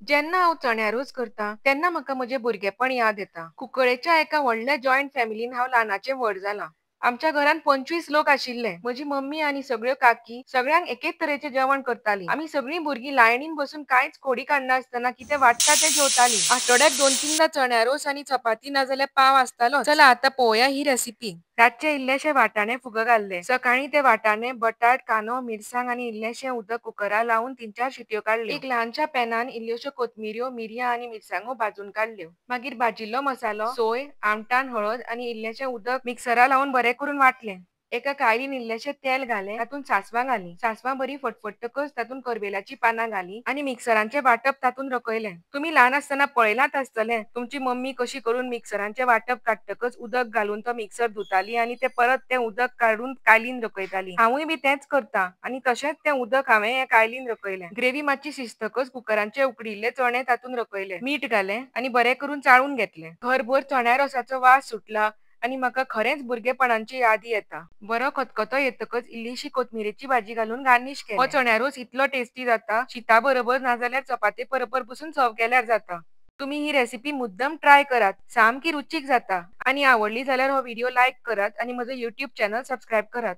जेन्ना हांव चण्या रोस करतां, तेन्ना म्हाका म्हजें भुरगेंपण याद येता. कुंकळ्ळेच्या एका व्हडल्या जॉयंट फॅमिलीन हांव ल्हानाचें व्हड जालां. आमच्या घरांत 25 लोक आशिल्ले. म्हजी मम्मी आनी सगळ्यो काकी सगळ्यांक एकेच तरेचें जेवण करतालीं. आमी सगळीं भुरगीं लायनीन बसून कांयच खोडी काडनासतना कितें वाडटा तें जेवतालीं. आठवड्याक 2-3दां चण्या रोस आनी चपाती नाजाल्यार पाव आसतालोच. चला आतां पळोवया ही रेसिपी. रातचे इल्लेशे वाटाणे फुगो घातले. सकाळीं ते वाटाणे, बटाट, कांदो, मिरसांग आनी इल्लेशें उदक कुकराक लावन 3-4 शिटयो काडल्यो. एक ल्हानच्या पॅनान इल्ल्योश्यो कोथमिऱ्यो, मिरयां आनी मिरसांगो भाजून काडल्यो. मागीर भाजिल्लो मसालो, सोय, आमटाण, हळद आनी इल्लेशें उदक मिक्सराक लावन बरें करून वांटलें. एका कायलीन इल्लेशें तेल घालें, तातूंत सासवां घालीं. सासवां बरीं फटफटतकच तातूंत करवेलाची पानां घालीं आनी मिक्सराचें वांटप तातूंत रकयलें. तुमी ल्हान आसतना पळयलांच आसतलें, तुमची मम्मी कशी करून मिक्सराचें वांटप काडटकच उदक घालून तो मिक्सर धुताली आनी परत तें उदक काडून कायलीन रकयताली. हांवूय बी तेंच करतां आनी तशेंच तें उदक हांवें हे कायलीन रकयलें. ग्रेव्ही मातशी शिजतकच कुकरांचे उकडील्ले चणे तातूंत रकयले. मीठ घालें आनी बरें करून चाळून घेतलें. घरभर चण्या रोसाचो वास सुटला आनी म्हाका खरेंच भुरगेपणांची यादी येता. बरो खतखतो येतकच इल्लीशी कोथमिरेची भाजी घालून गार्निश केलें. हो चण्या रोस इतलो टेस्टी जाता, शीता बरोबर नाजाल्यार चपाती बरोबर पसून सर्व केल्यार जाता. तुम्ही ही रेसिपी मुद्दम ट्राय करात. सामकी रुचीक जाता. आनी आवडली जाल्यार हो व्हिडिओ लायक करात आनी म्हजो YouTube चॅनल सबस्क्रायब करात.